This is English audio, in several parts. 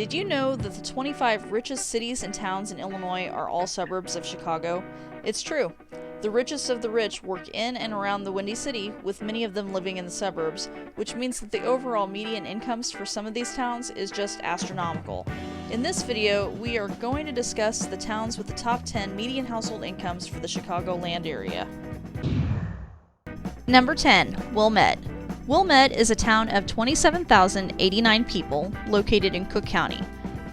Did you know that the 25 richest cities and towns in Illinois are all suburbs of Chicago? It's true. The richest of the rich work in and around the Windy City, with many of them living in the suburbs, which means that the overall median incomes for some of these towns is just astronomical. In this video, we are going to discuss the towns with the top 10 median household incomes for the Chicagoland area. Number 10, Wilmette. Wilmette is a town of 27,089 people located in Cook County.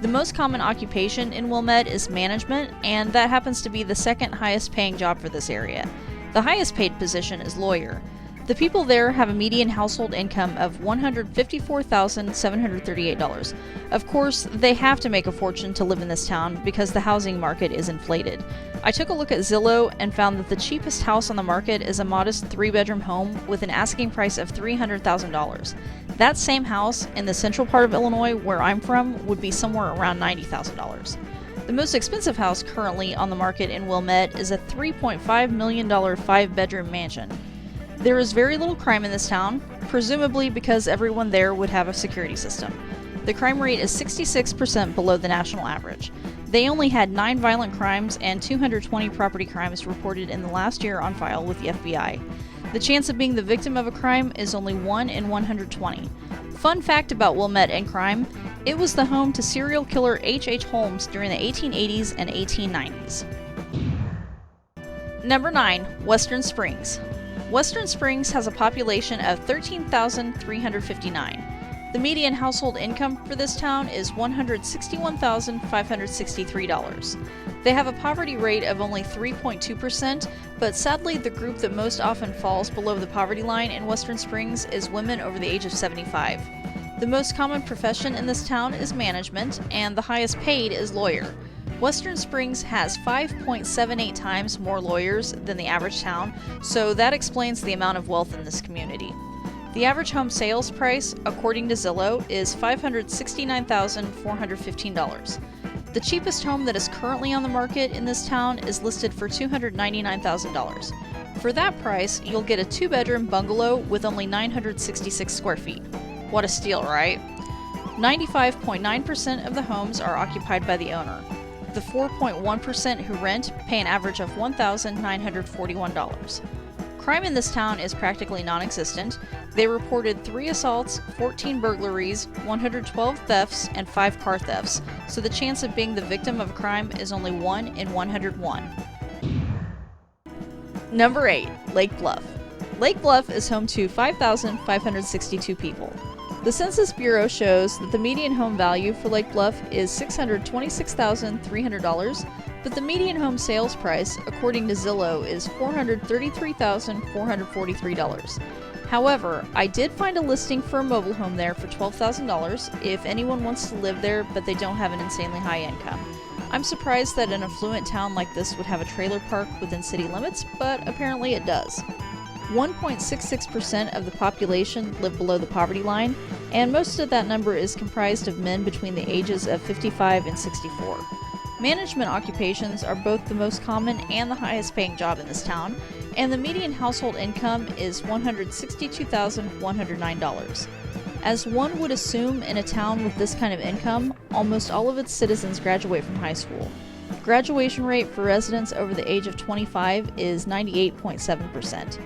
The most common occupation in Wilmette is management, and that happens to be the second highest paying job for this area. The highest paid position is lawyer. The people there have a median household income of $154,738. Of course, they have to make a fortune to live in this town because the housing market is inflated. I took a look at Zillow and found that the cheapest house on the market is a modest 3-bedroom home with an asking price of $300,000. That same house in the central part of Illinois, where I'm from, would be somewhere around $90,000. The most expensive house currently on the market in Wilmette is a $3.5 million 5-bedroom mansion. There is very little crime in this town, presumably because everyone there would have a security system. The crime rate is 66% below the national average. They only had 9 violent crimes and 220 property crimes reported in the last year on file with the FBI. The chance of being the victim of a crime is only 1 in 120. Fun fact about Wilmette and crime, it was the home to serial killer H.H. Holmes during the 1880s and 1890s. Number 9, Western Springs. Western Springs has a population of 13,359. The median household income for this town is $161,563. They have a poverty rate of only 3.2%, but sadly the group that most often falls below the poverty line in Western Springs is women over the age of 75. The most common profession in this town is management, and the highest paid is lawyer. Western Springs has 5.78 times more lawyers than the average town, so that explains the amount of wealth in this community. The average home sales price, according to Zillow, is $569,415. The cheapest home that is currently on the market in this town is listed for $299,000. For that price, you'll get a 2-bedroom bungalow with only 966 square feet. What a steal, right? 95.9% of the homes are occupied by the owner. The 4.1% who rent pay an average of $1,941. Crime in this town is practically non-existent. They reported 3 assaults, 14 burglaries, 112 thefts, and 5 car thefts, so the chance of being the victim of a crime is only 1 in 101. Number 8, Lake Bluff. Lake Bluff is home to 5,562 people. The Census Bureau shows that the median home value for Lake Bluff is $626,300, but the median home sales price, according to Zillow, is $433,443. However, I did find a listing for a mobile home there for $12,000 if anyone wants to live there but they don't have an insanely high income. I'm surprised that an affluent town like this would have a trailer park within city limits, but apparently it does. 1.66% of the population live below the poverty line, and most of that number is comprised of men between the ages of 55 and 64. Management occupations are both the most common and the highest paying job in this town, and the median household income is $162,109. As one would assume in a town with this kind of income, almost all of its citizens graduate from high school. The graduation rate for residents over the age of 25 is 98.7%.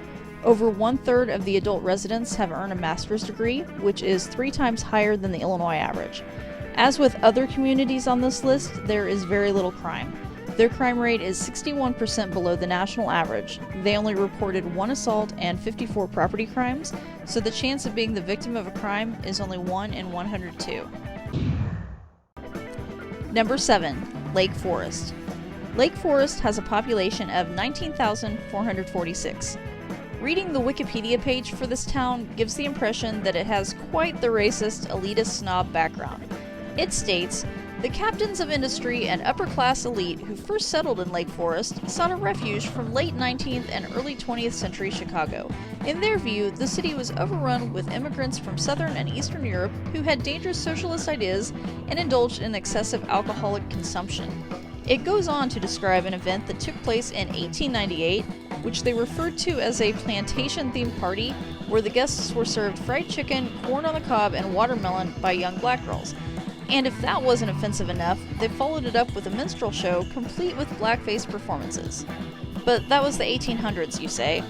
Over 1/3 of the adult residents have earned a master's degree, which is 3 times higher than the Illinois average. As with other communities on this list, there is very little crime. Their crime rate is 61% below the national average. They only reported 1 assault and 54 property crimes, so the chance of being the victim of a crime is only 1 in 102. Number 7, Lake Forest. Lake Forest has a population of 19,446. Reading the Wikipedia page for this town gives the impression that it has quite the racist, elitist snob background. It states, "The captains of industry and upper-class elite who first settled in Lake Forest sought a refuge from late 19th and early 20th century Chicago. In their view, the city was overrun with immigrants from southern and eastern Europe who had dangerous socialist ideas and indulged in excessive alcoholic consumption." It goes on to describe an event that took place in 1898, which they referred to as a plantation-themed party, where the guests were served fried chicken, corn on the cob, and watermelon by young black girls. And if that wasn't offensive enough, they followed it up with a minstrel show complete with blackface performances. But that was the 1800s, you say.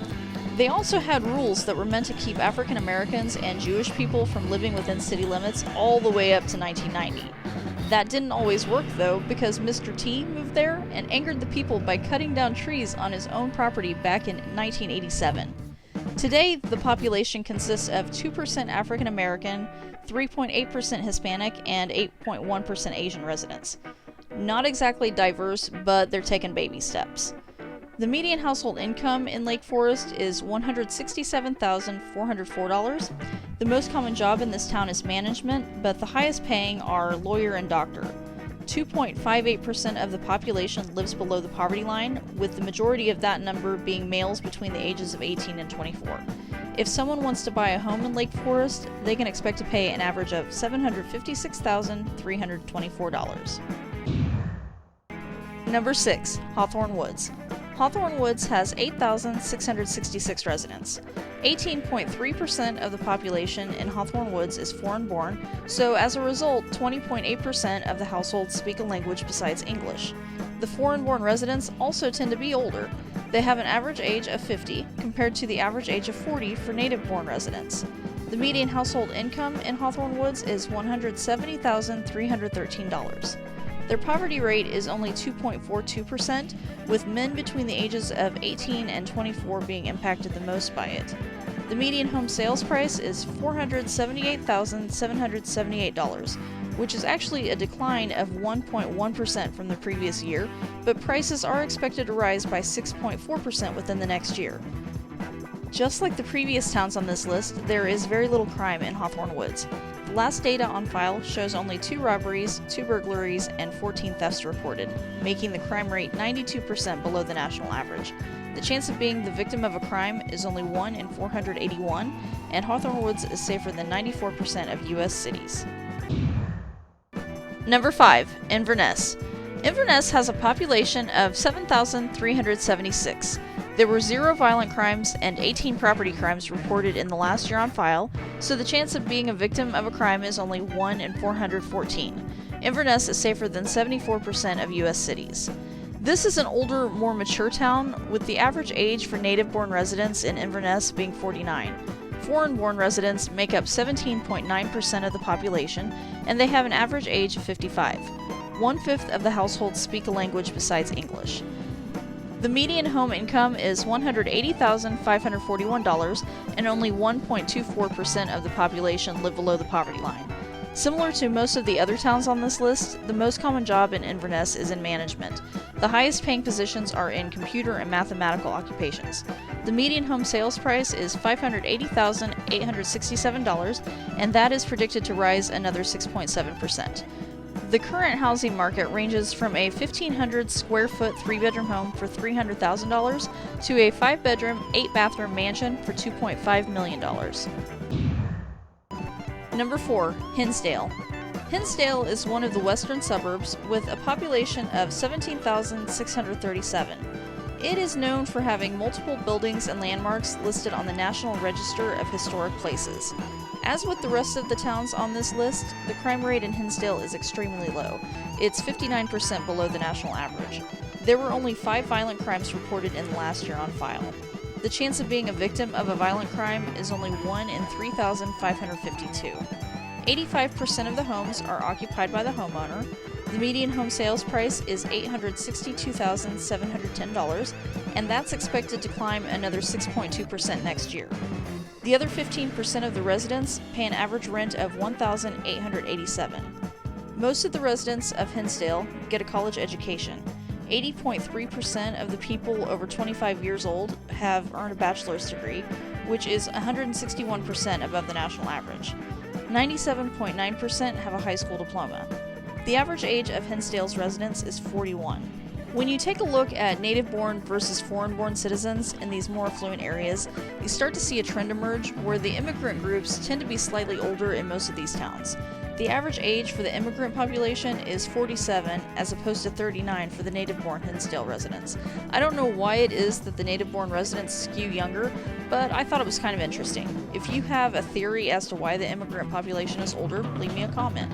They also had rules that were meant to keep African Americans and Jewish people from living within city limits all the way up to 1990. That didn't always work though, because Mr. T moved there and angered the people by cutting down trees on his own property back in 1987. Today, the population consists of 2% African American, 3.8% Hispanic, and 8.1% Asian residents. Not exactly diverse, but they're taking baby steps. The median household income in Lake Forest is $167,404. The most common job in this town is management, but the highest paying are lawyer and doctor. 2.58% of the population lives below the poverty line, with the majority of that number being males between the ages of 18 and 24. If someone wants to buy a home in Lake Forest, they can expect to pay an average of $756,324. Number 6. Hawthorne Woods. Hawthorne Woods has 8,666 residents. 18.3% of the population in Hawthorne Woods is foreign-born, so as a result, 20.8% of the households speak a language besides English. The foreign-born residents also tend to be older. They have an average age of 50, compared to the average age of 40 for native-born residents. The median household income in Hawthorne Woods is $170,313. Their poverty rate is only 2.42%, with men between the ages of 18 and 24 being impacted the most by it. The median home sales price is $478,778, which is actually a decline of 1.1% from the previous year, but prices are expected to rise by 6.4% within the next year. Just like the previous towns on this list, there is very little crime in Hawthorne Woods. The last data on file shows only 2 robberies, 2 burglaries, and 14 thefts reported, making the crime rate 92% below the national average. The chance of being the victim of a crime is only 1 in 481, and Hawthorne Woods is safer than 94% of U.S. cities. Number 5. Inverness. Inverness has a population of 7,376. There were 0 violent crimes and 18 property crimes reported in the last year on file, so the chance of being a victim of a crime is only 1 in 414. Inverness is safer than 74% of U.S. cities. This is an older, more mature town, with the average age for native-born residents in Inverness being 49. Foreign-born residents make up 17.9% of the population, and they have an average age of 55. 1/5 of the households speak a language besides English. The median home income is $180,541, and only 1.24% of the population live below the poverty line. Similar to most of the other towns on this list, the most common job in Inverness is in management. The highest paying positions are in computer and mathematical occupations. The median home sales price is $580,867, and that is predicted to rise another 6.7%. The current housing market ranges from a 1,500 square foot 3-bedroom home for $300,000 to a 5-bedroom, 8-bathroom mansion for $2.5 million. Number 4. Hinsdale. Hinsdale is one of the western suburbs with a population of 17,637. It is known for having multiple buildings and landmarks listed on the National Register of Historic Places. As with the rest of the towns on this list, the crime rate in Hinsdale is extremely low. It's 59% below the national average. There were only 5 violent crimes reported in the last year on file. The chance of being a victim of a violent crime is only 1 in 3,552. 85% of the homes are occupied by the homeowner. The median home sales price is $862,710, and that's expected to climb another 6.2% next year. The other 15% of the residents pay an average rent of $1,887. Most of the residents of Hinsdale get a college education. 80.3% of the people over 25 years old have earned a bachelor's degree, which is 161% above the national average. 97.9% have a high school diploma. The average age of Hinsdale's residents is 41. When you take a look at native-born versus foreign-born citizens in these more affluent areas, you start to see a trend emerge where the immigrant groups tend to be slightly older in most of these towns. The average age for the immigrant population is 47 as opposed to 39 for the native-born Hinsdale residents. I don't know why it is that the native-born residents skew younger, but I thought it was kind of interesting. If you have a theory as to why the immigrant population is older, leave me a comment.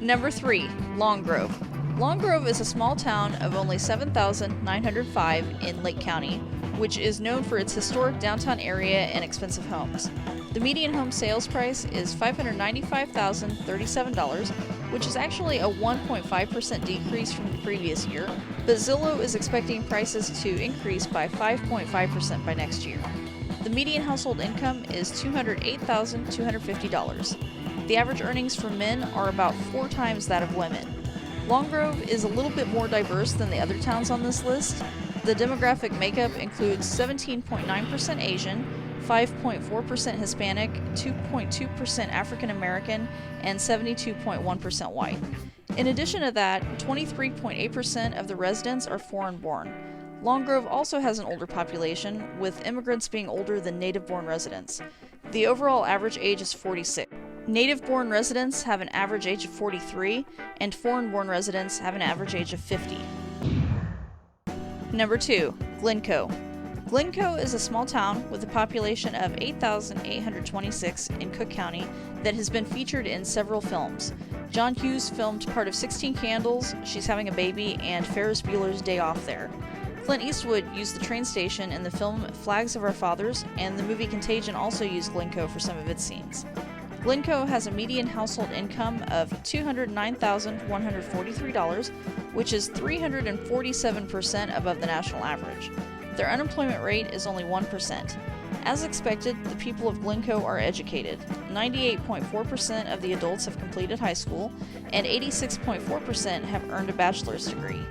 Number 3. Long Grove. Long Grove is a small town of only 7,905 in Lake County, which is known for its historic downtown area and expensive homes. The median home sales price is $595,037, which is actually a 1.5% decrease from the previous year, but Zillow is expecting prices to increase by 5.5% by next year. The median household income is $208,250. The average earnings for men are about 4 times that of women. Long Grove is a little bit more diverse than the other towns on this list. The demographic makeup includes 17.9% Asian, 5.4% Hispanic, 2.2% African American, and 72.1% white. In addition to that, 23.8% of the residents are foreign-born. Long Grove also has an older population, with immigrants being older than native-born residents. The overall average age is 46. Native-born residents have an average age of 43, and foreign-born residents have an average age of 50. Number 2. Glencoe. Glencoe is a small town with a population of 8,826 in Cook County that has been featured in several films. John Hughes filmed part of 16 Candles, She's Having a Baby, and Ferris Bueller's Day Off there. Clint Eastwood used the train station in the film Flags of Our Fathers, and the movie Contagion also used Glencoe for some of its scenes. Glencoe has a median household income of $209,143, which is 347% above the national average. Their unemployment rate is only 1%. As expected, the people of Glencoe are educated. 98.4% of the adults have completed high school, and 86.4% have earned a bachelor's degree.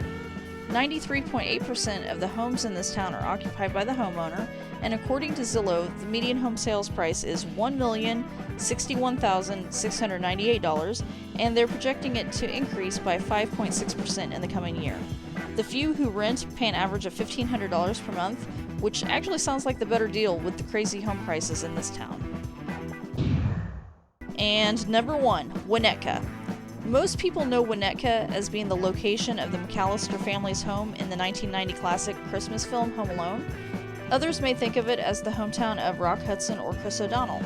93.8% of the homes in this town are occupied by the homeowner, and according to Zillow, the median home sales price is $1,061,698, and they're projecting it to increase by 5.6% in the coming year. The few who rent pay an average of $1,500 per month, which actually sounds like the better deal with the crazy home prices in this town. And number 1, Winnetka. Most people know Winnetka as being the location of the McAllister family's home in the 1990 classic Christmas film Home Alone. Others may think of it as the hometown of Rock Hudson or Chris O'Donnell.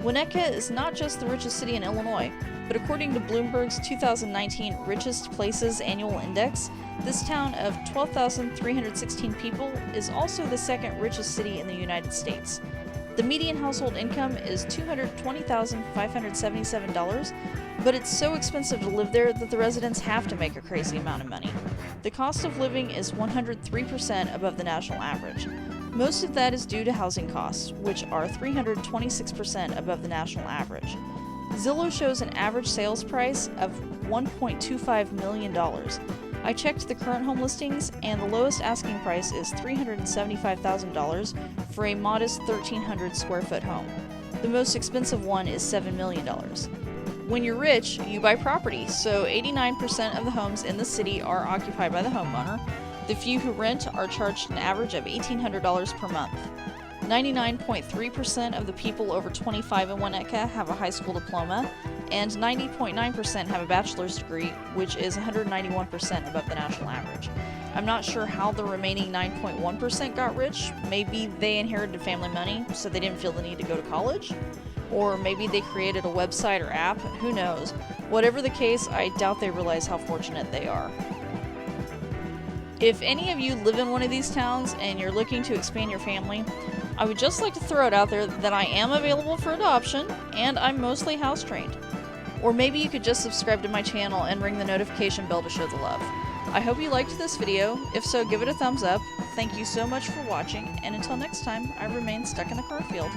Winnetka is not just the richest city in Illinois, but according to Bloomberg's 2019 Richest Places Annual Index, this town of 12,316 people is also the second richest city in the United States. The median household income is $220,577, but it's so expensive to live there that the residents have to make a crazy amount of money. The cost of living is 103% above the national average. Most of that is due to housing costs, which are 326% above the national average. Zillow shows an average sales price of $1.25 million. I checked the current home listings, and the lowest asking price is $375,000 for a modest 1,300 square foot home. The most expensive one is $7 million. When you're rich, you buy property, so 89% of the homes in the city are occupied by the homeowner. The few who rent are charged an average of $1,800 per month. 99.3% of the people over 25 in Winnetka have a high school diploma, and 90.9% have a bachelor's degree, which is 191% above the national average. I'm not sure how the remaining 9.1% got rich. Maybe they inherited family money, so they didn't feel the need to go to college. Or maybe they created a website or app, who knows. Whatever the case, I doubt they realize how fortunate they are. If any of you live in one of these towns and you're looking to expand your family, I would just like to throw it out there that I am available for adoption, and I'm mostly house trained. Or maybe you could just subscribe to my channel and ring the notification bell to show the love. I hope you liked this video. If so, give it a thumbs up. Thank you so much for watching, and until next time, I remain stuck in the car field.